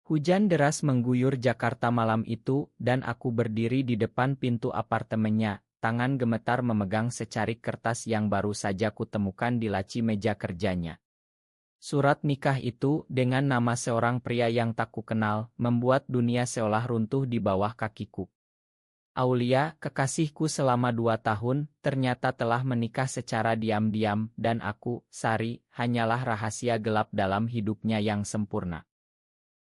Hujan deras mengguyur Jakarta malam itu, dan aku berdiri di depan pintu apartemennya, tangan gemetar memegang secarik kertas yang baru saja kutemukan di laci meja kerjanya. Surat nikah itu, dengan nama seorang pria yang tak kukenal, membuat dunia seolah runtuh di bawah kakiku. Aulia, kekasihku selama 2 tahun, ternyata telah menikah secara diam-diam, dan aku, Sari, hanyalah rahasia gelap dalam hidupnya yang sempurna.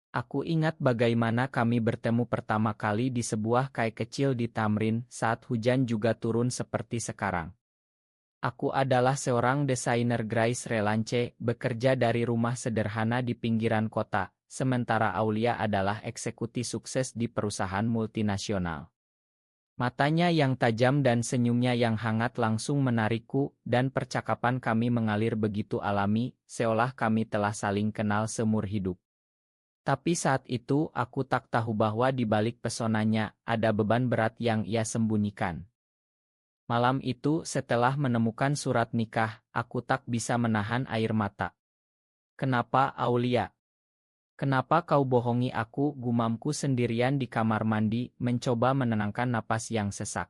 Aku ingat bagaimana kami bertemu pertama kali di sebuah kai kecil di Tamrin saat hujan juga turun seperti sekarang. Aku adalah seorang desainer Grace Relance, bekerja dari rumah sederhana di pinggiran kota, sementara Aulia adalah eksekutif sukses di perusahaan multinasional. Matanya yang tajam dan senyumnya yang hangat langsung menarikku, dan percakapan kami mengalir begitu alami, seolah kami telah saling kenal seumur hidup. Tapi saat itu aku tak tahu bahwa di balik pesonanya ada beban berat yang ia sembunyikan. Malam itu setelah menemukan surat nikah, aku tak bisa menahan air mata. "Kenapa, Aulia? Kenapa kau bohongi aku?" gumamku sendirian di kamar mandi, mencoba menenangkan napas yang sesak.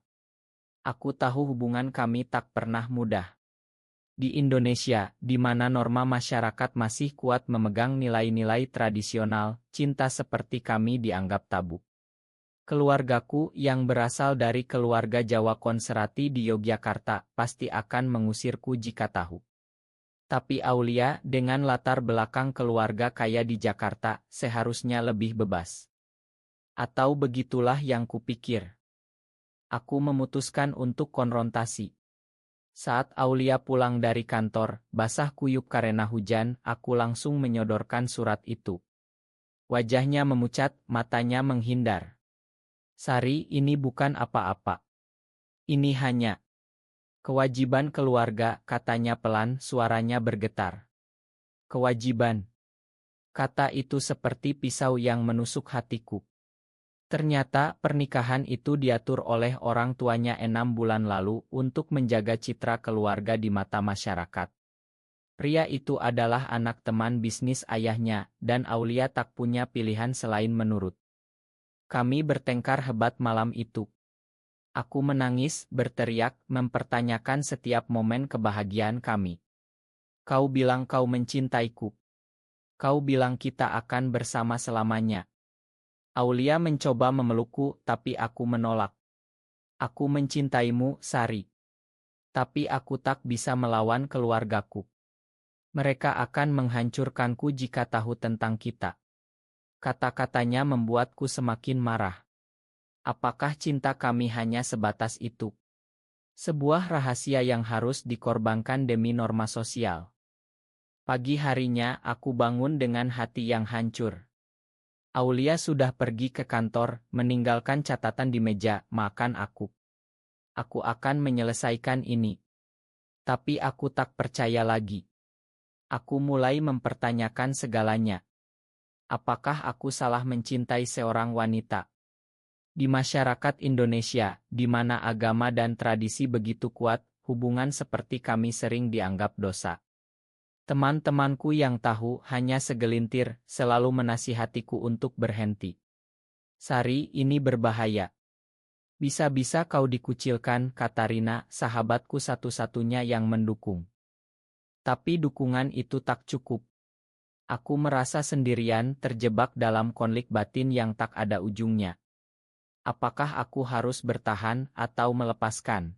Aku tahu hubungan kami tak pernah mudah. Di Indonesia, di mana norma masyarakat masih kuat memegang nilai-nilai tradisional, cinta seperti kami dianggap tabu. Keluargaku yang berasal dari keluarga Jawa Konserati di Yogyakarta pasti akan mengusirku jika tahu. Tapi Aulia, dengan latar belakang keluarga kaya di Jakarta, seharusnya lebih bebas. Atau begitulah yang kupikir. Aku memutuskan untuk konfrontasi. Saat Aulia pulang dari kantor, basah kuyup karena hujan, aku langsung menyodorkan surat itu. Wajahnya memucat, matanya menghindar. "Sari, ini bukan apa-apa. Ini hanya kewajiban keluarga," katanya pelan, suaranya bergetar. "Kewajiban." Kata itu seperti pisau yang menusuk hatiku. Ternyata pernikahan itu diatur oleh orang tuanya 6 bulan lalu untuk menjaga citra keluarga di mata masyarakat. Pria itu adalah anak teman bisnis ayahnya, dan Aulia tak punya pilihan selain menurut. Kami bertengkar hebat malam itu. Aku menangis, berteriak, mempertanyakan setiap momen kebahagiaan kami. "Kau bilang kau mencintaiku. Kau bilang kita akan bersama selamanya." Aulia mencoba memelukku, tapi aku menolak. "Aku mencintaimu, Sari. Tapi aku tak bisa melawan keluargaku. Mereka akan menghancurkanku jika tahu tentang kita." Kata-katanya membuatku semakin marah. Apakah cinta kami hanya sebatas itu? Sebuah rahasia yang harus dikorbankan demi norma sosial. Pagi harinya aku bangun dengan hati yang hancur. Aulia sudah pergi ke kantor, meninggalkan catatan di meja makan aku. Aku akan menyelesaikan ini. Tapi aku tak percaya lagi. Aku mulai mempertanyakan segalanya. Apakah aku salah mencintai seorang wanita? Di masyarakat Indonesia, di mana agama dan tradisi begitu kuat, hubungan seperti kami sering dianggap dosa. Teman-temanku yang tahu hanya segelintir, selalu menasihatiku untuk berhenti. "Sari, ini berbahaya. Bisa-bisa kau dikucilkan," kata Rina, sahabatku satu-satunya yang mendukung. Tapi dukungan itu tak cukup. Aku merasa sendirian, terjebak dalam konflik batin yang tak ada ujungnya. Apakah aku harus bertahan atau melepaskan?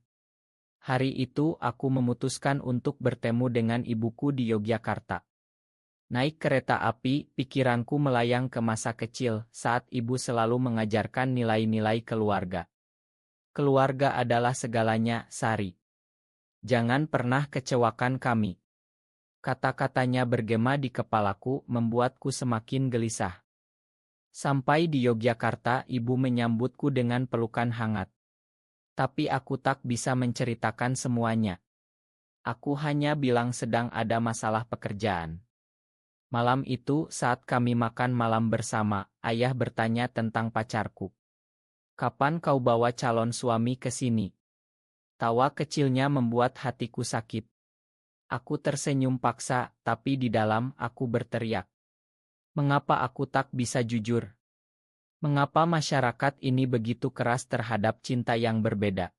Hari itu aku memutuskan untuk bertemu dengan ibuku di Yogyakarta. Naik kereta api, pikiranku melayang ke masa kecil saat ibu selalu mengajarkan nilai-nilai keluarga. "Keluarga adalah segalanya, Sari. Jangan pernah kecewakan kami." Kata-katanya bergema di kepalaku, membuatku semakin gelisah. Sampai di Yogyakarta, ibu menyambutku dengan pelukan hangat. Tapi aku tak bisa menceritakan semuanya. Aku hanya bilang sedang ada masalah pekerjaan. Malam itu, saat kami makan malam bersama, ayah bertanya tentang pacarku. "Kapan kau bawa calon suami ke sini?" Tawa kecilnya membuat hatiku sakit. Aku tersenyum paksa, tapi di dalam aku berteriak. Mengapa aku tak bisa jujur? Mengapa masyarakat ini begitu keras terhadap cinta yang berbeda?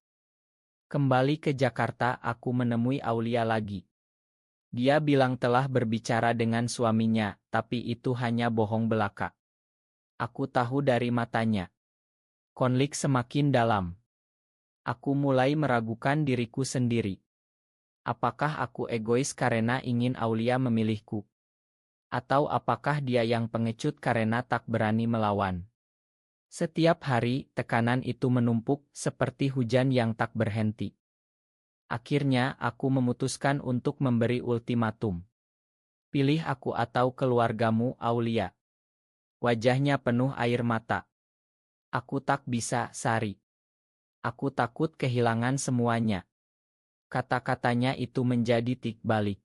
Kembali ke Jakarta, aku menemui Aulia lagi. Dia bilang telah berbicara dengan suaminya, tapi itu hanya bohong belaka. Aku tahu dari matanya. Konflik semakin dalam. Aku mulai meragukan diriku sendiri. Apakah aku egois karena ingin Aulia memilihku? Atau apakah dia yang pengecut karena tak berani melawan? Setiap hari, tekanan itu menumpuk seperti hujan yang tak berhenti. Akhirnya, aku memutuskan untuk memberi ultimatum. Pilih aku atau keluargamu, Aulia. Wajahnya penuh air mata. Aku tak bisa, Sari. Aku takut kehilangan semuanya. Kata-katanya itu menjadi tik balik.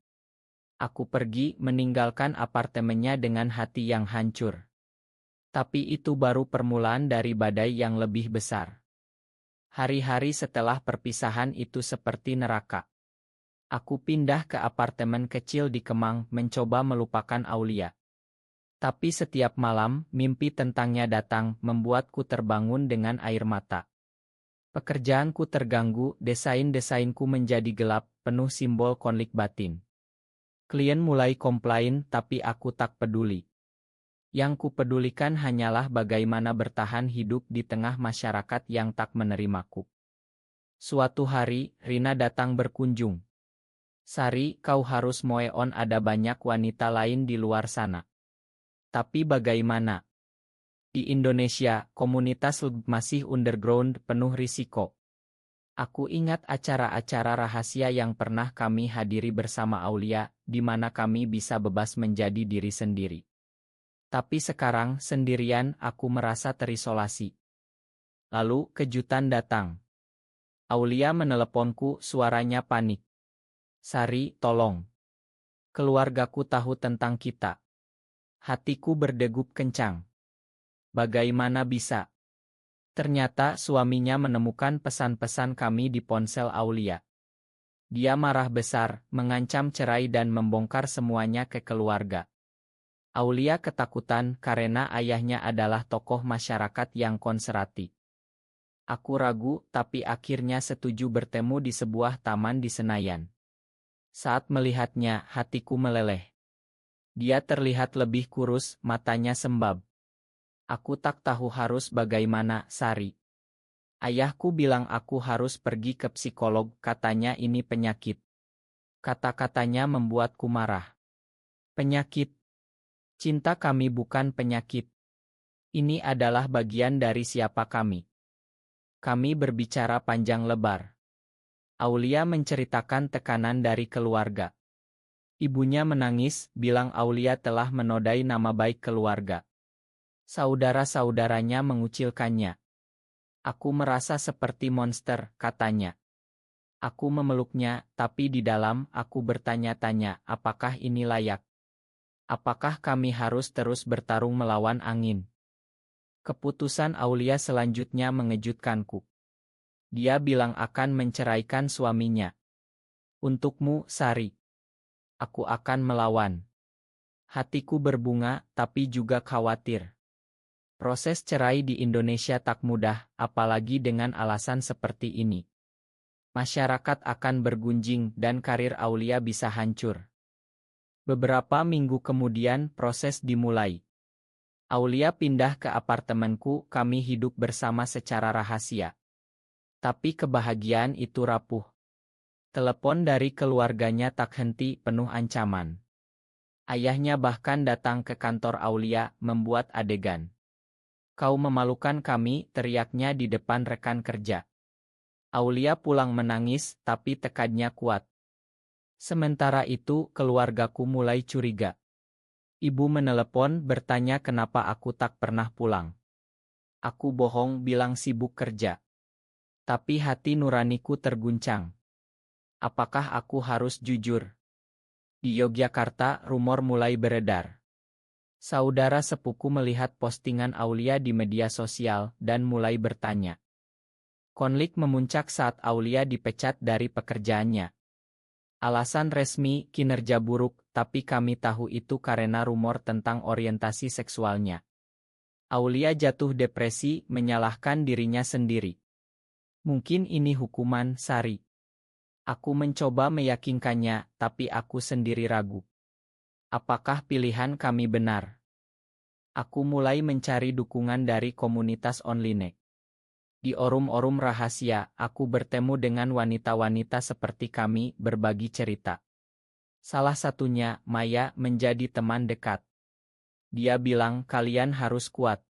Aku pergi meninggalkan apartemennya dengan hati yang hancur. Tapi itu baru permulaan dari badai yang lebih besar. Hari-hari setelah perpisahan itu seperti neraka. Aku pindah ke apartemen kecil di Kemang mencoba melupakan Aulia. Tapi setiap malam, mimpi tentangnya datang membuatku terbangun dengan air mata. Pekerjaanku terganggu, desain-desainku menjadi gelap, penuh simbol konflik batin. Klien mulai komplain, tapi aku tak peduli. Yang kupedulikan hanyalah bagaimana bertahan hidup di tengah masyarakat yang tak menerimaku. Suatu hari, Rina datang berkunjung. Sari, kau harus move on, ada banyak wanita lain di luar sana. Tapi bagaimana? Di Indonesia, komunitas LGBT masih underground, penuh risiko. Aku ingat acara-acara rahasia yang pernah kami hadiri bersama Aulia, di mana kami bisa bebas menjadi diri sendiri. Tapi sekarang, sendirian, aku merasa terisolasi. Lalu, kejutan datang. Aulia meneleponku, suaranya panik. Sari, tolong. Keluargaku tahu tentang kita. Hatiku berdegup kencang. Bagaimana bisa? Ternyata suaminya menemukan pesan-pesan kami di ponsel Aulia. Dia marah besar, mengancam cerai dan membongkar semuanya ke keluarga. Aulia ketakutan karena ayahnya adalah tokoh masyarakat yang konservatif. Aku ragu, tapi akhirnya setuju bertemu di sebuah taman di Senayan. Saat melihatnya, hatiku meleleh. Dia terlihat lebih kurus, matanya sembab. Aku tak tahu harus bagaimana, Sari. Ayahku bilang aku harus pergi ke psikolog, katanya ini penyakit. Kata-katanya membuatku marah. Penyakit? Cinta kami bukan penyakit. Ini adalah bagian dari siapa kami. Kami berbicara panjang lebar. Aulia menceritakan tekanan dari keluarga. Ibunya menangis, bilang Aulia telah menodai nama baik keluarga. Saudara-saudaranya mengucilkannya. Aku merasa seperti monster, katanya. Aku memeluknya, tapi di dalam aku bertanya-tanya, apakah ini layak? Apakah kami harus terus bertarung melawan angin? Keputusan Aulia selanjutnya mengejutkanku. Dia bilang akan menceraikan suaminya. Untukmu, Sari. Aku akan melawan. Hatiku berbunga, tapi juga khawatir. Proses cerai di Indonesia tak mudah, apalagi dengan alasan seperti ini. Masyarakat akan bergunjing dan karir Aulia bisa hancur. Beberapa minggu kemudian proses dimulai. Aulia pindah ke apartemenku, kami hidup bersama secara rahasia. Tapi kebahagiaan itu rapuh. Telepon dari keluarganya tak henti, penuh ancaman. Ayahnya bahkan datang ke kantor Aulia, membuat adegan. Kau memalukan kami, teriaknya di depan rekan kerja. Aulia pulang menangis, tapi tekadnya kuat. Sementara itu, keluargaku mulai curiga. Ibu menelepon bertanya kenapa aku tak pernah pulang. Aku bohong bilang sibuk kerja. Tapi hati nuraniku terguncang. Apakah aku harus jujur? Di Yogyakarta, rumor mulai beredar. Saudara sepuku melihat postingan Aulia di media sosial dan mulai bertanya. Konflik memuncak saat Aulia dipecat dari pekerjaannya. Alasan resmi, kinerja buruk, tapi kami tahu itu karena rumor tentang orientasi seksualnya. Aulia jatuh depresi, menyalahkan dirinya sendiri. Mungkin ini hukuman, Sari. Aku mencoba meyakinkannya, tapi aku sendiri ragu. Apakah pilihan kami benar? Aku mulai mencari dukungan dari komunitas online. Di orum-orum rahasia, aku bertemu dengan wanita-wanita seperti kami, berbagi cerita. Salah satunya, Maya, menjadi teman dekat. Dia bilang kalian harus kuat.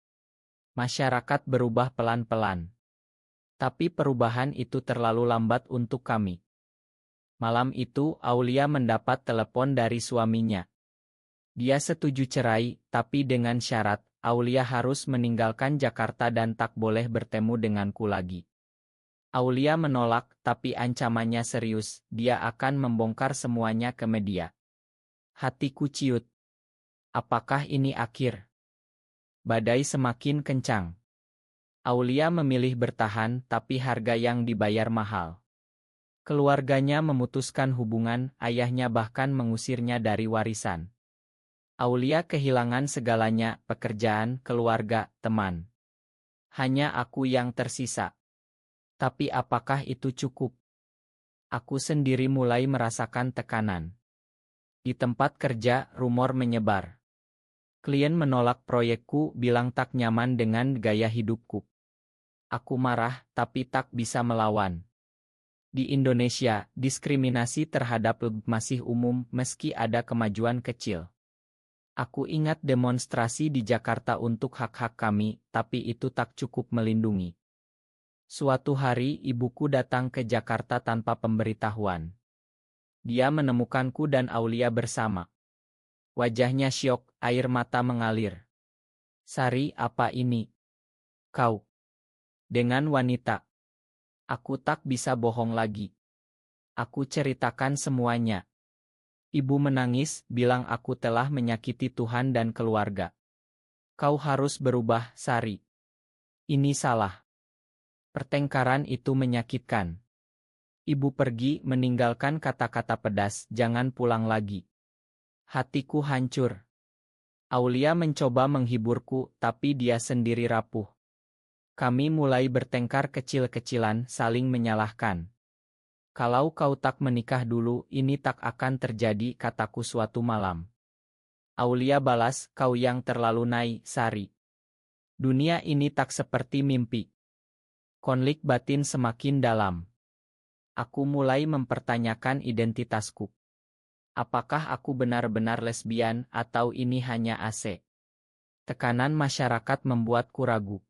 Masyarakat berubah pelan-pelan. Tapi perubahan itu terlalu lambat untuk kami. Malam itu, Aulia mendapat telepon dari suaminya. Dia setuju cerai, tapi dengan syarat, Aulia harus meninggalkan Jakarta dan tak boleh bertemu denganku lagi. Aulia menolak, tapi ancamannya serius, dia akan membongkar semuanya ke media. Hatiku ciut. Apakah ini akhir? Badai semakin kencang. Aulia memilih bertahan, tapi harga yang dibayar mahal. Keluarganya memutuskan hubungan, ayahnya bahkan mengusirnya dari warisan. Aulia kehilangan segalanya, pekerjaan, keluarga, teman. Hanya aku yang tersisa. Tapi apakah itu cukup? Aku sendiri mulai merasakan tekanan. Di tempat kerja, rumor menyebar. Klien menolak proyekku, bilang tak nyaman dengan gaya hidupku. Aku marah, tapi tak bisa melawan. Di Indonesia, diskriminasi terhadap LGBT masih umum meski ada kemajuan kecil. Aku ingat demonstrasi di Jakarta untuk hak-hak kami, tapi itu tak cukup melindungi. Suatu hari ibuku datang ke Jakarta tanpa pemberitahuan. Dia menemukanku dan Aulia bersama. Wajahnya syok, air mata mengalir. Sari, apa ini? Kau. Dengan wanita. Aku tak bisa bohong lagi. Aku ceritakan semuanya. Ibu menangis, bilang aku telah menyakiti Tuhan dan keluarga. Kau harus berubah, Sari. Ini salah. Pertengkaran itu menyakitkan. Ibu pergi meninggalkan kata-kata pedas, jangan pulang lagi. Hatiku hancur. Aulia mencoba menghiburku, tapi dia sendiri rapuh. Kami mulai bertengkar kecil-kecilan, saling menyalahkan. Kalau kau tak menikah dulu, ini tak akan terjadi, kataku suatu malam. Aulia balas, kau yang terlalu naif, Sari. Dunia ini tak seperti mimpi. Konflik batin semakin dalam. Aku mulai mempertanyakan identitasku. Apakah aku benar-benar lesbian atau ini hanya AC? Tekanan masyarakat membuatku ragu.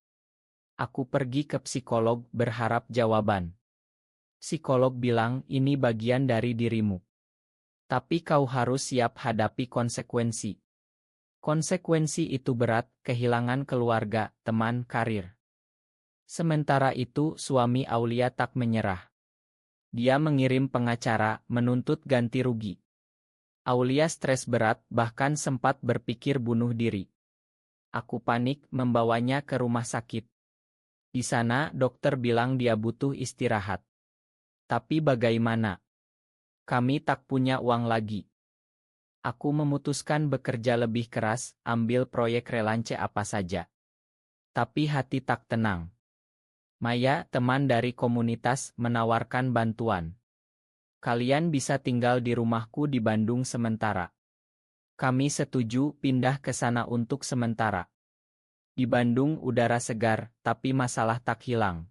Aku pergi ke psikolog berharap jawaban. Psikolog bilang ini bagian dari dirimu. Tapi kau harus siap hadapi konsekuensi. Konsekuensi itu berat, kehilangan keluarga, teman, karir. Sementara itu suami Aulia tak menyerah. Dia mengirim pengacara, menuntut ganti rugi. Aulia stres berat, bahkan sempat berpikir bunuh diri. Aku panik, membawanya ke rumah sakit. Di sana dokter bilang dia butuh istirahat. Tapi bagaimana? Kami tak punya uang lagi. Aku memutuskan bekerja lebih keras, ambil proyek relance apa saja. Tapi hati tak tenang. Maya, teman dari komunitas, menawarkan bantuan. Kalian bisa tinggal di rumahku di Bandung sementara. Kami setuju pindah ke sana untuk sementara. Di Bandung udara segar, tapi masalah tak hilang.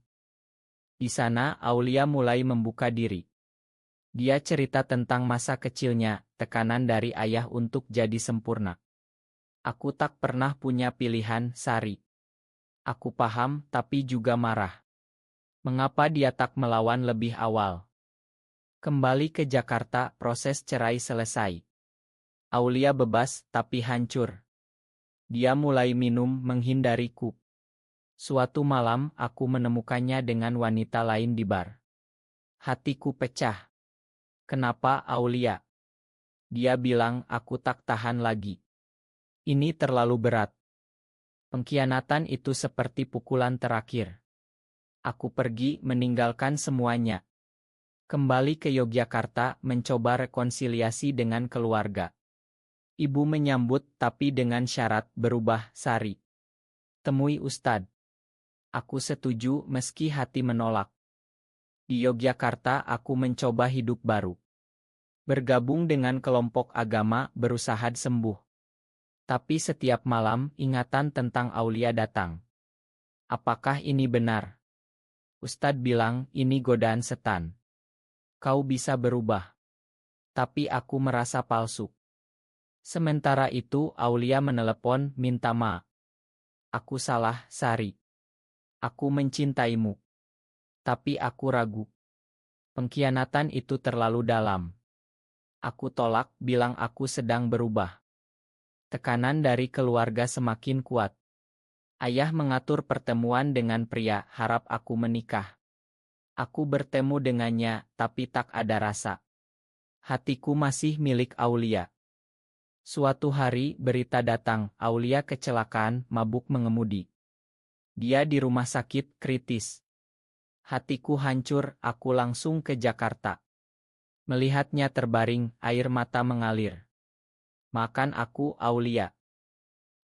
Di sana Aulia mulai membuka diri. Dia cerita tentang masa kecilnya, tekanan dari ayah untuk jadi sempurna. Aku tak pernah punya pilihan, Sari. Aku paham, tapi juga marah. Mengapa dia tak melawan lebih awal? Kembali ke Jakarta, proses cerai selesai. Aulia bebas, tapi hancur. Dia mulai minum, menghindariku. Suatu malam, aku menemukannya dengan wanita lain di bar. Hatiku pecah. Kenapa, Aulia? Dia bilang, aku tak tahan lagi. Ini terlalu berat. Pengkhianatan itu seperti pukulan terakhir. Aku pergi, meninggalkan semuanya. Kembali ke Yogyakarta, mencoba rekonsiliasi dengan keluarga. Ibu menyambut tapi dengan syarat berubah, Sari. Temui Ustadz. Aku setuju meski hati menolak. Di Yogyakarta aku mencoba hidup baru. Bergabung dengan kelompok agama, berusaha sembuh. Tapi setiap malam ingatan tentang Aulia datang. Apakah ini benar? Ustadz bilang ini godaan setan. Kau bisa berubah. Tapi aku merasa palsu. Sementara itu Aulia menelepon minta maaf. Aku salah, Sari. Aku mencintaimu. Tapi aku ragu. Pengkhianatan itu terlalu dalam. Aku tolak, bilang aku sedang berubah. Tekanan dari keluarga semakin kuat. Ayah mengatur pertemuan dengan pria, harap aku menikah. Aku bertemu dengannya, tapi tak ada rasa. Hatiku masih milik Aulia. Suatu hari berita datang, Aulia kecelakaan, mabuk mengemudi. Dia di rumah sakit, kritis. Hatiku hancur, aku langsung ke Jakarta. Melihatnya terbaring, air mata mengalir. Makan aku, Aulia.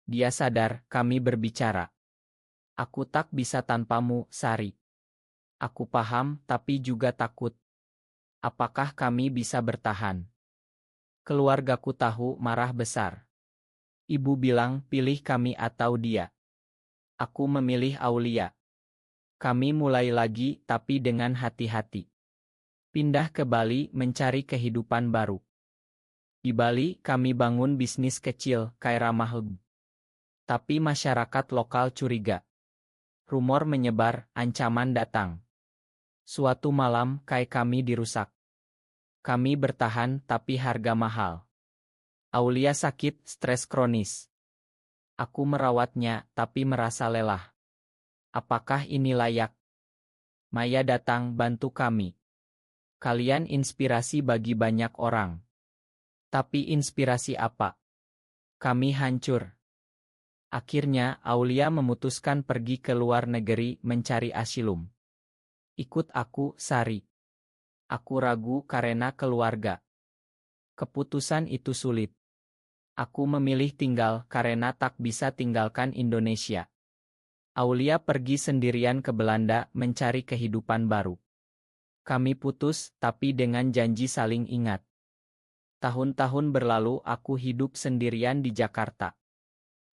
Dia sadar, kami berbicara. Aku tak bisa tanpamu, Sari. Aku paham, tapi juga takut. Apakah kami bisa bertahan? Keluargaku tahu, marah besar. Ibu bilang, pilih kami atau dia. Aku memilih Aulia. Kami mulai lagi, tapi dengan hati-hati. Pindah ke Bali mencari kehidupan baru. Di Bali, kami bangun bisnis kecil, Kaira Mahug. Tapi masyarakat lokal curiga. Rumor menyebar, ancaman datang. Suatu malam, kai kami dirusak. Kami bertahan, tapi harga mahal. Aulia sakit, stres kronis. Aku merawatnya, tapi merasa lelah. Apakah ini layak? Maya datang bantu kami. Kalian inspirasi bagi banyak orang. Tapi inspirasi apa? Kami hancur. Akhirnya, Aulia memutuskan pergi ke luar negeri mencari asilum. Ikut aku, Sari. Aku ragu karena keluarga. Keputusan itu sulit. Aku memilih tinggal karena tak bisa tinggalkan Indonesia. Aulia pergi sendirian ke Belanda mencari kehidupan baru. Kami putus, tapi dengan janji saling ingat. Tahun-tahun berlalu aku hidup sendirian di Jakarta.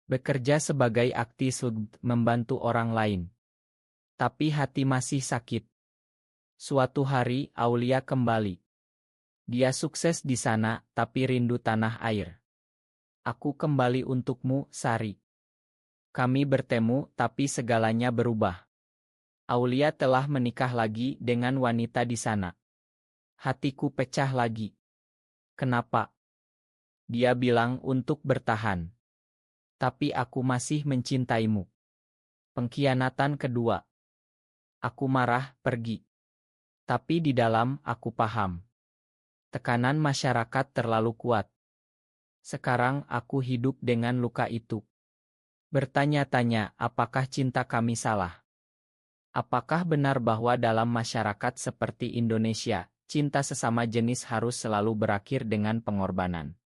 Bekerja sebagai aktis membantu orang lain. Tapi hati masih sakit. Suatu hari Aulia kembali. Dia sukses di sana, tapi rindu tanah air. Aku kembali untukmu, Sari. Kami bertemu, tapi segalanya berubah. Aulia telah menikah lagi dengan wanita di sana. Hatiku pecah lagi. Kenapa? Dia bilang untuk bertahan. Tapi aku masih mencintaimu. Pengkhianatan kedua. Aku marah, pergi. Tapi di dalam, aku paham. Tekanan masyarakat terlalu kuat. Sekarang aku hidup dengan luka itu. Bertanya-tanya, apakah cinta kami salah? Apakah benar bahwa dalam masyarakat seperti Indonesia, cinta sesama jenis harus selalu berakhir dengan pengorbanan?